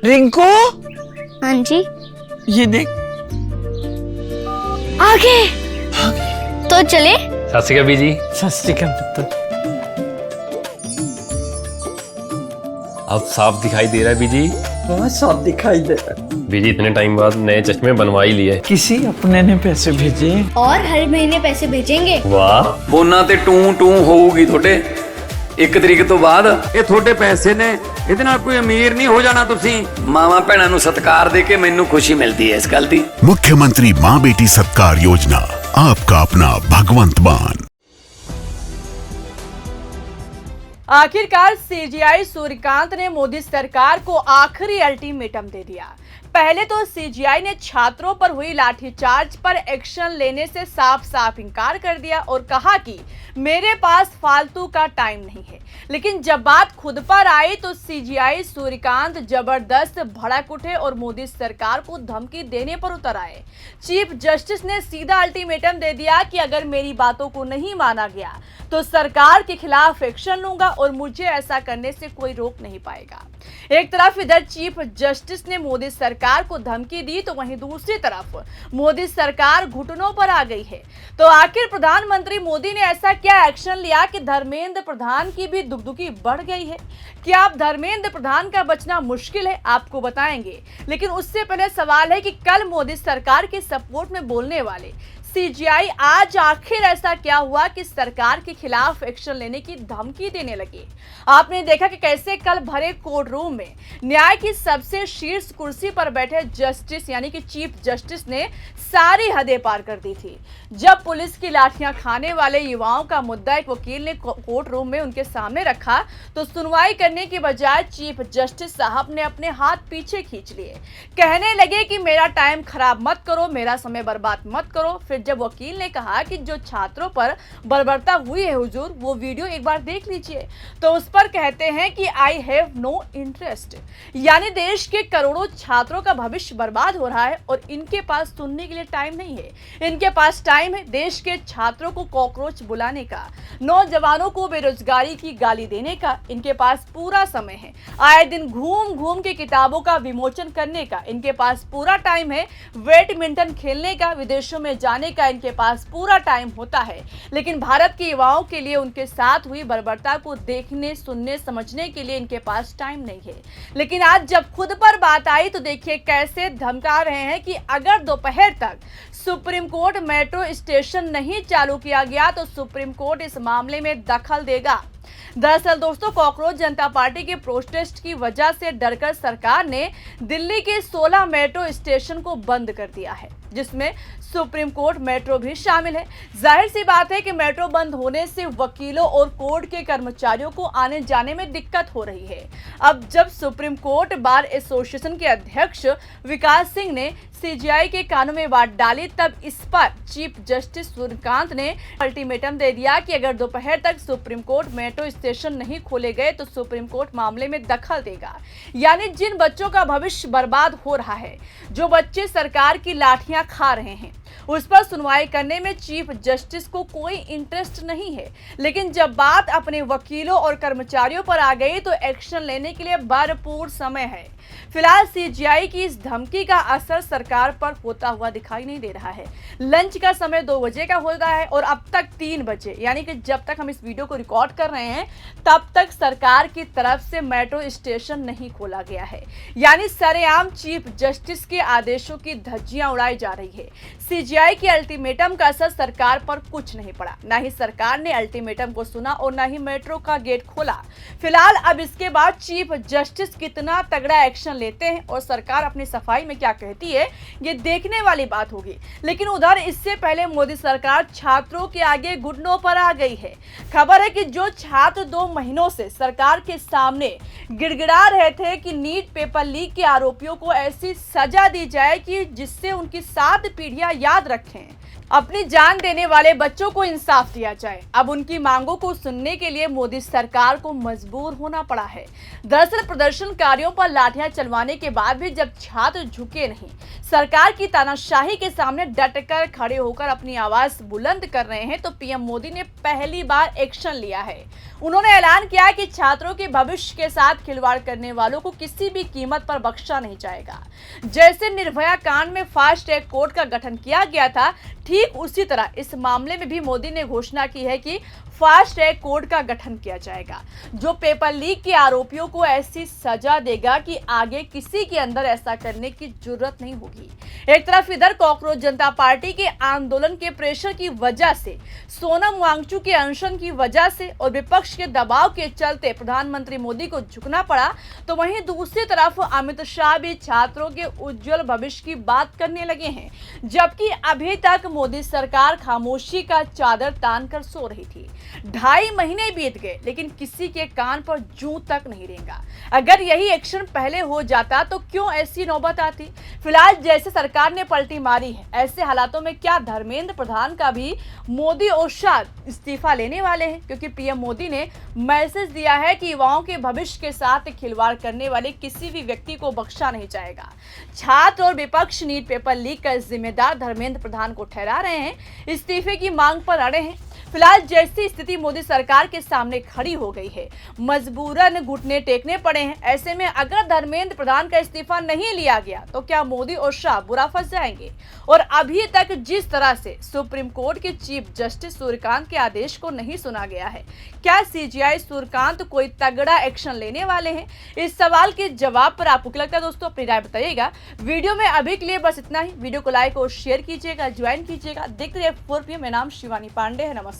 रिंकू, हाँ जी। ये देख। आगे तो चले। सत श्री अकाल बीजी। सत श्री अकाल पुत्र। अब साफ दिखाई दे रहा है बीजी। बहुत साफ दिखाई दे रहा है। बीजी इतने टाइम बाद नए चश्मे बनवा ही लिए। किसी अपने ने पैसे भेजे और हर महीने पैसे भेजेंगे। वाह। ਫੋਨਾਂ ਤੇ ਟੂ ਟੂ ਹੋਊਗੀ ਤੁਹਾਡੇ 1 ਤਰੀਕ ਤੋਂ ਬਾਅਦ। ਇਹ ਤੁਹਾਡੇ ਪੈਸੇ ਨੇ, ਇਹਦੇ ਨਾਲ ਕੋਈ ਅਮੀਰ ਨਹੀਂ ਹੋ ਜਾਣਾ ਤੁਸੀਂ। ਮਾਵਾਂ ਭੈਣਾਂ ਨੂੰ ਸਤਿਕਾਰ ਦੇ ਕੇ ਮੈਨੂੰ ਖੁਸ਼ੀ ਮਿਲਦੀ ਹੈ ਇਸ ਗੱਲ ਦੀ। मुख्यमंत्री माँ बेटी सत्कार योजना, आपका अपना भगवंत मान। आखिरकार सीजीआई सूर्यकांत ने मोदी सरकार को आखिरी अल्टीमेटम दे दिया। पहले तो सीजीआई ने छात्रों पर हुई लाठीचार्ज पर एक्शन लेने से साफ साफ इनकार कर दिया और कहा कि मेरे पास फालतू का टाइम नहीं है। लेकिन जब बात खुद पर आई तो सीजीआई सूर्यकांत जबरदस्त भड़क उठे और मोदी सरकार को धमकी देने पर उतर आए। चीफ जस्टिस ने सीधा अल्टीमेटम दे दिया कि अगर मेरी बातों को नहीं माना गया तो सरकार के खिलाफ एक्शन लूंगा और मुझे ऐसा करने से कोई रोक नहीं पाएगा। एक तरफ इधर चीफ जस्टिस ने मोदी सरकार को धमकी दी तो वहीं दूसरी तरफ मोदी सरकार घुटनों पर आ गई है। तो आखिर प्रधानमंत्री मोदी ने ऐसा क्या एक्शन लिया कि धर्मेंद्र प्रधान की भी दुगदुगी बढ़ गई है? क्या अब धर्मेंद्र प्रधान का बचना मुश्किल है? आपको बताएंगे, लेकिन उससे पहले सवाल है कि कल मोदी सरकार के सपोर्ट में बोलने वाले सीजीआई आज आखिर ऐसा क्या हुआ कि सरकार के खिलाफ एक्शन लेने की धमकी देने लगी? आपने देखा कि कैसे कल भरे कोर्ट रूम में न्याय की सबसे शीर्ष कुर्सी पर बैठे जस्टिस यानी कि चीफ जस्टिस ने सारी हदें पार कर दी थी। जब पुलिस की लाठियां खाने वाले युवाओं का मुद्दा एक वकील ने कोर्ट रूम में उनके सामने रखा तो सुनवाई करने की बजाय चीफ जस्टिस साहब ने अपने हाथ पीछे खींच लिए। कहने लगे कि मेरा टाइम खराब मत करो, मेरा समय बर्बाद मत करो। फिर जब वकील ने कहा कि जो छात्रों पर बर्बरता हुई है हुजूर, वो वीडियो एक बार देख लीजिए, तो उस पर कहते हैं कि आई हैव नो इंटरेस्ट, यानी देश के करोड़ों छात्रों का भविष्य बर्बाद हो रहा है और इनके पास सुनने के लिए टाइम नहीं है। इनके पास टाइम है देश के छात्रों को कॉकरोच बुलाने का, नौजवानों को बेरोजगारी की गाली देने का। इनके पास पूरा समय है आए दिन घूम घूम के किताबों का विमोचन करने का। इनके पास पूरा टाइम है बैडमिंटन खेलने का, विदेशों में जाने का इनके पास पूरा टाइम होता है। लेकिन भारत के युवाओं के लिए उनके साथ हुई बर्बरता को देखने, सुनने, समझने के लिए इनके पास टाइम नहीं है। लेकिन आज जब खुद पर बात आई तो देखिए कैसे धमका रहे हैं कि अगर दोपहर तक सुप्रीम कोर्ट मेट्रो स्टेशन नहीं चालू किया गया तो सुप्रीम कोर्ट इस मामले में दखल देगा। दरअसल दोस्तों, कॉकरोच जनता पार्टी के प्रोटेस्ट की वजह से डरकर सरकार ने दिल्ली के 16 मेट्रो स्टेशन को बंद कर दिया है, जिसमें सुप्रीम कोर्ट मेट्रो भी शामिल है। जाहिर सी बात है कि मेट्रो बंद होने से वकीलों और कोर्ट के कर्मचारियों को आने जाने में दिक्कत हो रही है। अब जब सुप्रीम कोर्ट बार एसोसिएशन के अध्यक्ष विकास सिंह ने सीजीआई के कानों में बात डाली, तब इस पर चीफ जस्टिस सूर्यकांत ने अल्टीमेटम दे दिया कि अगर दोपहर तक सुप्रीम कोर्ट मेट्रो स्टेशन नहीं खोले गए तो सुप्रीम कोर्ट मामले में दखल देगा। यानी जिन बच्चों का भविष्य बर्बाद हो रहा है, जो बच्चे सरकार की लाठियां खा रहे हैं, उस पर सुनवाई करने में चीफ जस्टिस को कोई इंटरेस्ट नहीं है। लेकिन जब बात अपने वकीलों और कर्मचारियों पर आ गई तो एक्शन लेने के लिए भरपूर समय है। फिलहाल सीजीआई की इस धमकी का असर सरकार पर होता हुआ दिखाई नहीं दे रहा है। लंच का समय 2 बजे का हो रहा है और अब तक 3 बजे, यानी कि जब तक हम इस वीडियो को रिकॉर्ड कर रहे हैं तब तक सरकार की तरफ से मेट्रो स्टेशन नहीं खोला गया है। यानी सरेआम चीफ जस्टिस के आदेशों की धज्जियां उड़ाई जा रही है। सीजीआई के अल्टीमेटम का असर सरकार पर कुछ नहीं पड़ा, ना ही सरकार ने अल्टीमेटम को सुना और ना ही मेट्रो का गेट खोला। फिलहाल अब इसके बाद चीफ जस्टिस कितना तगड़ा एक्शन लेते हैं और सरकार अपनी सफाई में क्या कहती है, ये देखने वाली बात होगी। लेकिन उधर इससे पहले मोदी सरकार छात्रों के आगे घुटनों पर आ गई है। खबर है कि जो छात्र 2 महीनों से सरकार के सामने गिड़गिड़ा रहे थे कि नीट पेपर लीक के आरोपियों को ऐसी सजा दी जाए कि जिससे उनकी 7 पीढ़ियां याद रखें, अपनी जान देने वाले बच्चों को इंसाफ दिया जाए। अब उनकी मांगों को सुनने के लिए मोदी सरकार को मजबूर होना पड़ा है। दरअसल प्रदर्शनकारियों पर लाठियां चलवाने के बाद भी जब छात्र झुके नहीं, सरकार की तानाशाही के सामने डटकर खड़े होकर अपनी आवाज बुलंद कर रहे हैं, तो पीएम मोदी ने पहली बार एक्शन लिया है। उन्होंने ऐलान किया कि छात्रों के भविष्य के साथ खिलवाड़ करने वालों को किसी भी कीमत पर बख्शा नहीं जाएगा। जैसे निर्भया कांड में फास्ट ट्रैक कोर्ट का गठन किया गया था, ठीक उसी तरह इस मामले में भी मोदी ने घोषणा की है कि फास्ट ट्रैक कोर्ट का गठन किया जाएगा, जो पेपर लीक के आरोपियों को ऐसी सजा देगा कि आगे किसी के अंदर ऐसा करने की जरूरत नहीं होगी। एक तरफ इधर कॉकरोच जनता पार्टी के आंदोलन के प्रेशर की वजह से, सोनम वांगचुक के अनशन की वजह से और विपक्ष के दबाव के चलते प्रधानमंत्री मोदी को झुकना पड़ा, तो वहीं दूसरी तरफ अमित शाह भी छात्रों के उज्जवल भविष्य की बात करने लगे हैं, जबकि अभी तक मोदी सरकार खामोशी का चादर तान कर सो रही थी। 2.5 महीने बीत गए, लेकिन किसी के कान पर जूं तक नहीं रेंगा। अगर यही एक्शन पहले हो जाता तो क्यों ऐसी नौबत आती। फिलहाल जैसे सरकार ने पलटी मारी है, ऐसे हालातों में क्या धर्मेंद्र प्रधान का भी मोदी और शाह इस्तीफा लेने वाले हैं, क्योंकि पीएम मोदी ने मैसेज दिया है कि युवाओं के भविष्य के साथ खिलवाड़ करने वाले किसी भी व्यक्ति को बख्शा नहीं जाएगा। छात्र और विपक्ष नीट पेपर लीक का जिम्मेदार धर्मेंद्र प्रधान को ठहरा रहे हैं, इस्तीफे की मांग पर अड़े हैं। फिलहाल जैसी स्थिति मोदी सरकार के सामने खड़ी हो गई है, मजबूरन घुटने टेकने पड़े हैं। ऐसे में अगर धर्मेंद्र प्रधान का इस्तीफा नहीं लिया गया तो क्या मोदी और शाह बुरा फंस जाएंगे। और अभी तक जिस तरह से सुप्रीम कोर्ट के चीफ जस्टिस सूर्यकांत के आदेश को नहीं सुना गया है, क्या सीजीआई सूर्यकांत कोई तगड़ा एक्शन लेने वाले हैं? इस सवाल के जवाब पर आपको क्या लगता है दोस्तों, अपनी राय बताइएगा। वीडियो में अभी के लिए बस इतना ही। वीडियो को लाइक और शेयर कीजिएगा, ज्वाइन कीजिएगा। देखते रहिए 4 PM। मेरा नाम शिवानी पांडे है। नमस्कार।